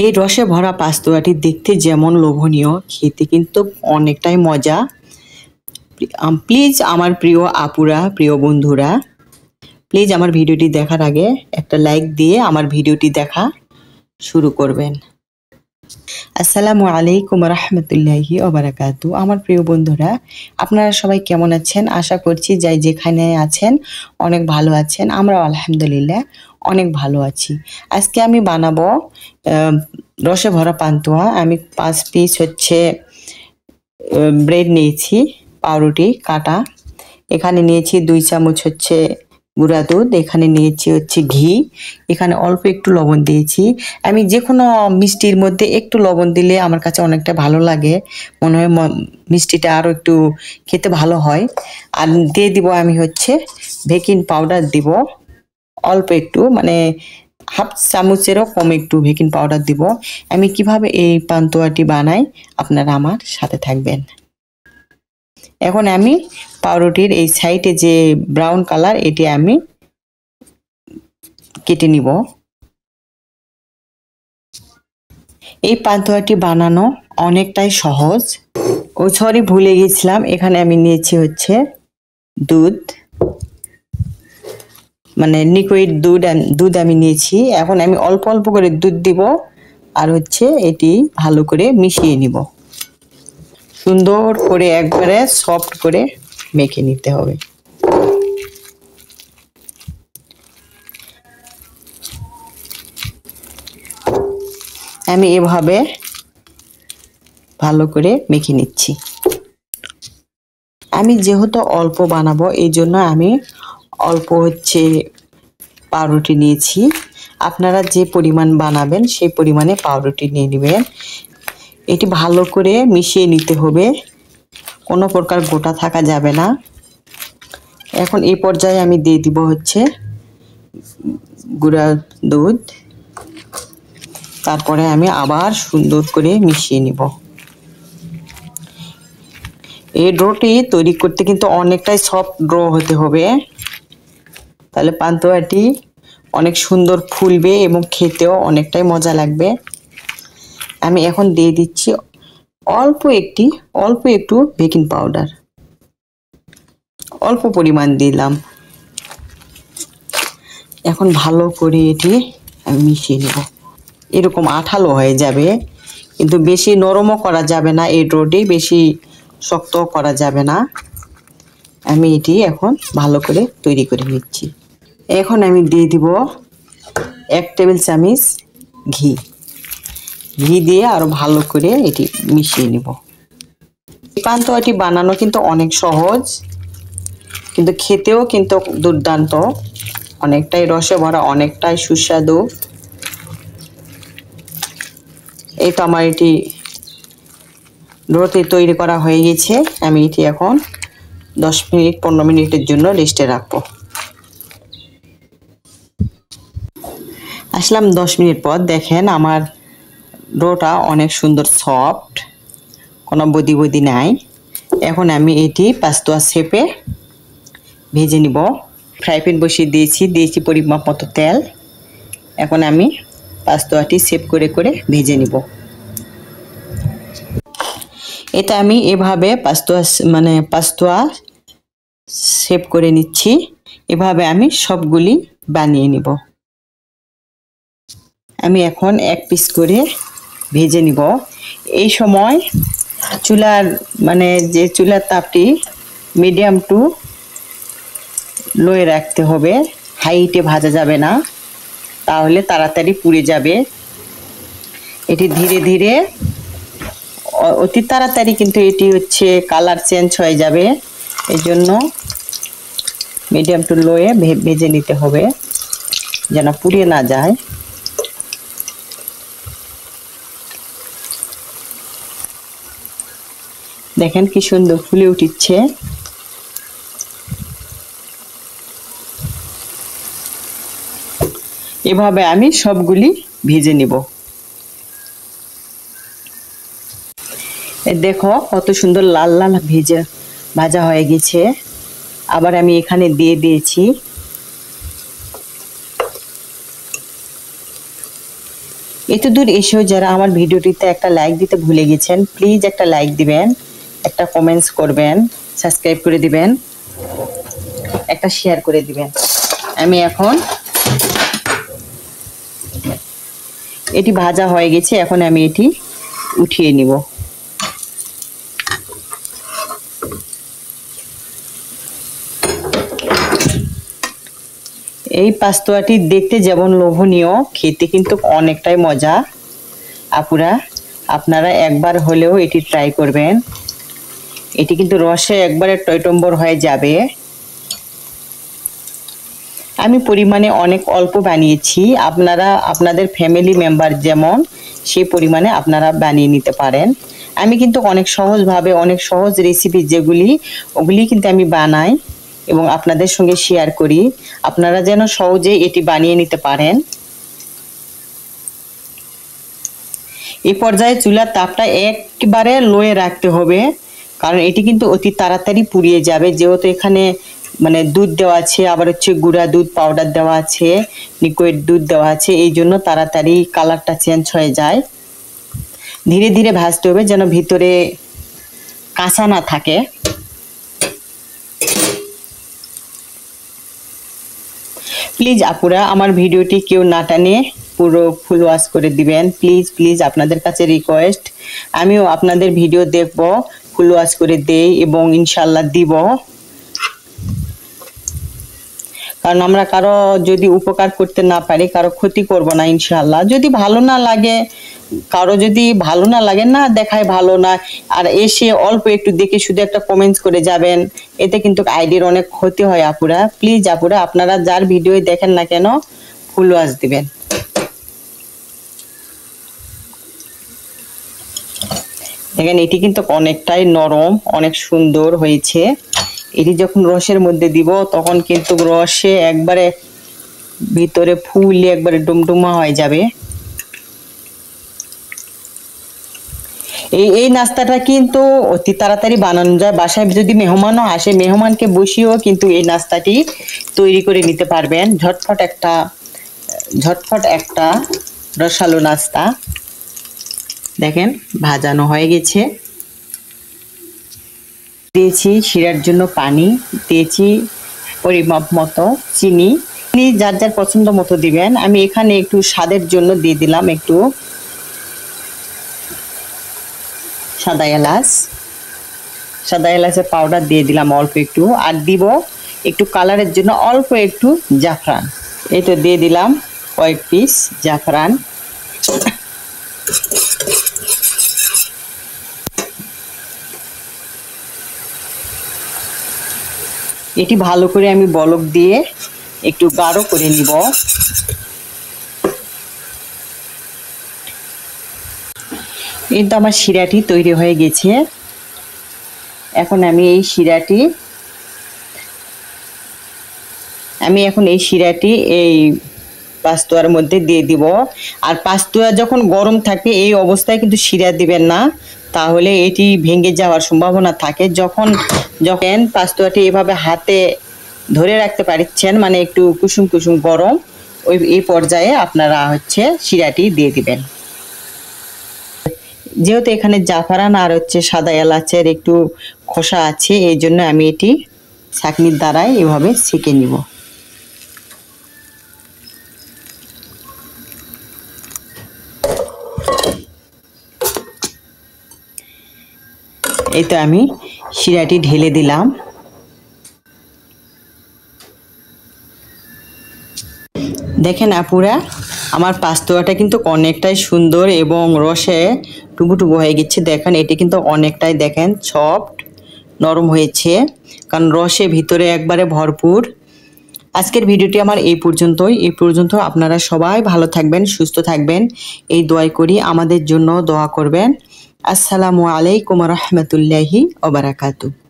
এই রসে ভরা পাস্তুয়াটি দেখতে যেমন লোভনীয়, খেতে কিন্তু অনেকটাই মজা। প্লিজ আমার প্রিয় আপুরা, প্রিয় বন্ধুরা, প্লিজ আমার ভিডিওটি দেখার আগে একটা লাইক দিয়ে আমার ভিডিওটি দেখা শুরু করবেন। আসসালামু আলাইকুম রহমতুল্লাহি ওবারাকাতু। আমার প্রিয় বন্ধুরা, আপনারা সবাই কেমন আছেন? আশা করছি যাই যেখানে আছেন অনেক ভালো আছেন। আমরাও আলহামদুলিল্লাহ অনেক ভালো আছি। আজকে আমি বানাবো রসে ভরা পান্তুয়া। আমি 5 পিস ব্রেড নিয়েছি, পাউরুটি কাটা। এখানে নিয়েছি 2 চামচ গুঁড়া দুধ। এখানে নিয়েছি ঘি। এখানে অল্প একটু লবণ দিয়েছি। আমি যে কোনো মিষ্টির মধ্যে একটু লবণ দিলে আমার কাছে অনেকটা ভালো লাগে, মনে হয় মিষ্টিটা আরও একটু খেতে ভালো হয়। আর দিয়ে দিব আমি বেকিং পাউডার দিব অল্প একটু, মানে হাফ চামচেরও কম একটু বেকিং পাউডার দিব। আমি কিভাবে এই পান্তুয়াটি বানাই আপনারা আমার সাথে থাকবেন। এখন আমি পাউরুটির এই সাইডে যে ব্রাউন কালার, এটি আমি কেটে নিব। এই পান্তুয়াটি বানানো অনেকটাই সহজ। সরি, ভুলে গেছিলাম, এখানে আমি নিয়েছি দুধ, মানে লিকুইড দুধ আমি নিয়েছি। এখন আমি অল্প অল্প করে দুধ দিব আর এটি ভালো করে মিশিয়ে নিব। সুন্দর করে একবারে সফট করে মেখে নিতে হবে। আমি এভাবে ভালো করে মেখে নিচ্ছি। আমি যেহেতু অল্প বানাবো এই জন্য আমি অল্প পাউরুটি নিয়েছি। আপনারা যে পরিমাণ বানাবেন সেই পরিমাণে পাউরুটি নিয়ে নেবেন। এটি ভালো করে মিশিয়ে নিতে হবে, কোনো প্রকার গোটা থাকা যাবে না। এখন এই পর্যায়ে আমি দিয়ে দিব গুঁড়া দুধ। তারপরে আমি আবার সুন্দর করে মিশিয়ে নিব। এই ডোটি তৈরি করতে কিন্তু অনেকটাই সফট ডো হতে হবে, তাহলে পান্তুয়াটি অনেক সুন্দর ফুলবে এবং খেতেও অনেকটাই মজা লাগবে। আমি এখন দিয়ে দিচ্ছি অল্প একটু বেকিং পাউডার, অল্প পরিমাণ দিলাম। এখন ভালো করে এটি আমি মিশিয়ে নেব। এরকম আঠালো হয়ে যাবে, কিন্তু বেশি নরমও করা যাবে না, এই ডোটি বেশি শক্ত করা যাবে না। আমি এটি এখন ভালো করে তৈরি করে নিচ্ছি। এখন আমি দিয়ে দিব 1 টেবিল চামচ ঘি। ঘি দিয়ে আরো ভালো করে এটি মিশিয়ে নিব। পান্তুয়াটি বানানো কিন্তু অনেক সহজ, কিন্তু খেতেও কিন্তু দুর্দান্ত, অনেকটাই রসে ভরা, অনেকটাই সুস্বাদু। এই তো আমার এটি ডোতে তৈরি করা হয়ে গেছে। আমি এটি এখন 10 মিনিট 15 মিনিটের জন্য রেস্টে রাখবো। আসলাম 10 মিনিট পর। দেখেন আমার ডোটা অনেক সুন্দর সফট, কোনো বদি নাই। এখন আমি এটি পাস্তুয়া শেপে ভেজে নিব। ফ্রাই প্যান বসিয়ে দিয়েছি পরিমাপ মতো তেল। এখন আমি পাস্তুয়াটি শেপ করে করে ভেজে নিব। এটা আমি এভাবে পাস্তুয়া শেপ করে নিচ্ছি। এভাবে আমি সবগুলি বানিয়ে নিব। আমি এখন 1 পিস করে ভেজে নিব। এই সময় চুলার তাপটি মিডিয়াম টু লোয়ে রাখতে হবে, হাইটে ভাজা যাবে না, তাহলে তাড়াতাড়ি পুড়ে যাবে। এটি ধীরে ধীরে, অতি তাড়াতাড়ি কিন্তু এটি কালার চেঞ্জ হয়ে যাবে। এই জন্য মিডিয়াম টু লোয়ে ভেজে নিতে হবে যেন পুড়ে না যায়। দেখেন কি সুন্দর ফুলে উঠছে। এভাবে আমি সবগুলি ভেজে নিব। দেখো কত সুন্দর লাল লাল ভাজা হয়ে গেছে। আবার আমি এখানে দিয়ে দিয়েছি এত দূর এসেও যারা আমার ভিডিওটিতে একটা লাইক দিতে ভুলে গেছেন, প্লিজ একটা লাইক দিবেন, একটা কমেন্টস করবেন, সাবস্ক্রাইব করে দিবেন, একটা শেয়ার করে দিবেন। আমি এখন এটি ভাজা হয়ে গেছে, এখন আমি এটি উঠিয়ে নিব। এই পাস্তোয়াটি দেখতে যেমন লোভনীয়, খেতে কিন্তু অনেকটাই মজা। আপুরা, আপনারা একবার হলেও এটি ট্রাই করবেন। এটি কিন্তু রসে একবারে টইটম্বর হয়ে যাবে। আমি পরিমাণে অনেক অল্প বানিয়েছি, আপনারা আপনাদের ফ্যামিলি মেম্বার যেমন সেই পরিমাণে আপনারা বানিয়ে নিতে পারেন। আমি কিন্তু অনেক সহজভাবে, অনেক সহজ রেসিপি যেগুলি, ওগুলি কিন্তু আমি বানাই এবং আপনাদের সঙ্গে শেয়ার করি, আপনারা যেন সহজে এটি বানিয়ে নিতে পারেন। এই পর্যায়ে চুলার তাপটা একবারে লোয়ে রাখতে হবে, কারণ এটি কিন্তু অতি তাড়াতাড়ি পুড়িয়ে যাবে, যেহেতু এখানে মানে দুধ দেওয়া আছে, আবার হচ্ছে গুঁড়া দুধ পাউডার দেওয়া আছে, লিকুইড দুধ দেওয়া আছে, এই জন্য তাড়াতাড়ি কালারটা চেঞ্জ হয়ে যায়। ধীরে ধীরে ভাজতে হবে যেন ভিতরে কাঁচা না থাকে। প্লিজ আপুরা, আমার ভিডিওটি কেউ না টানে পুরো ফুল ওয়াচ করে দিবেন, প্লিজ প্লিজ, আপনাদের কাছে রিকোয়েস্ট। আমিও আপনাদের ভিডিও দেখব, ফুল ওয়াচ করে দেই এবং ইনশাল্লাহ দিব, কারণ আমরা কারো যদি উপকার করতে না পারি, কারো ক্ষতি করব না ইনশাল্লাহ। যদি ভালো না লাগে, কারো যদি ভালো না লাগে, না দেখায় ভালো না, আর এসে অল্প একটু দেখে শুধু একটা কমেন্টস করে যাবেন, এতে কিন্তু আইডির অনেক ক্ষতি হয়। আপুরা, প্লিজ আপুরা, আপনারা যার ভিডিও দেখেন না কেন ফুল ওয়াচ দিবেন। দেখেন এটি কিন্তু অনেকটাই নরম, অনেক সুন্দর হয়েছে। এটি যখন রসের মধ্যে দিব তখন কিন্তু রসে একবারে ভিতরে ফুলে একবারে ডুমডুমা হয়ে যাবে। এই নাস্তাটা কিন্তু অতি তাড়াতাড়ি বানানো যায়। বাসায় যদি মেহমানও আসে, মেহমানকে বসিয়েও কিন্তু এই নাস্তাটি তৈরি করে নিতে পারবেন। ঝটফট একটা রসালো নাস্তা। দেখেন ভাজানো হয়ে গেছে। দিয়েছি শিরার জন্য পানি, দিয়েছি পরিমাপ মতো চিনি, যার যার পছন্দ মতো দিবেন। আমি এখানে একটু স্বাদের জন্য দিয়ে দিলাম একটু সাদা এলাচের পাউডার দিয়ে দিলাম অল্প একটু, আর দিব একটু কালারের জন্য অল্প একটু জাফরান। এই তো দিয়ে দিলাম কয়েক পিস জাফরান। এটি ভালো করে আমি বলক দিয়ে একটু গাঢ় করে নিব। এই তো আমার শিরাটি তৈরি হয়ে গেছে। এখন আমি এই শিরাটি এই পাস্তোয়ার মধ্যে দিয়ে দিব। আর পাস্তোয়া যখন গরম থাকে এই অবস্থায় কিন্তু শিরা দিবেন না, তাহলে এটি ভেঙে যাওয়ার সম্ভাবনা থাকে। যখন পাস্তোয়াটি এভাবে হাতে ধরে রাখতে পারছেন, মানে একটু কুসুম কুসুম গরম, এই পর্যায়ে আপনারা হচ্ছে শিরাটি দিয়ে দিবেন। যেহেতু এখানে জাফরান আর হচ্ছে সাদা এলাচের একটু খোসা আছে, এই জন্য আমি এটি ছাঁকনির দ্বারাই এভাবে ছেঁকে নিব। এই তো আমি শিরাটি ঢেলে দিলাম। দেখেন আপুরা, আমার পাস্তোয়াটা কিন্তু অনেকটাই সুন্দর এবং রসে টুবুটুবু হয়ে গেছে। দেখেন এটি কিন্তু অনেকটাই দেখেন সফট নরম হয়েছে, কারণ রসে ভিতরে একবারে ভরপুর। আজকের ভিডিওটি আমার এই পর্যন্ত। আপনারা সবাই ভালো থাকবেন, সুস্থ থাকবেন, এই দোয়াই করি। আমাদের জন্য দোয়া করবেন। আসসালামু আলাইকুম রহমতুল্লাহি ওয়া বারাকাতুহু।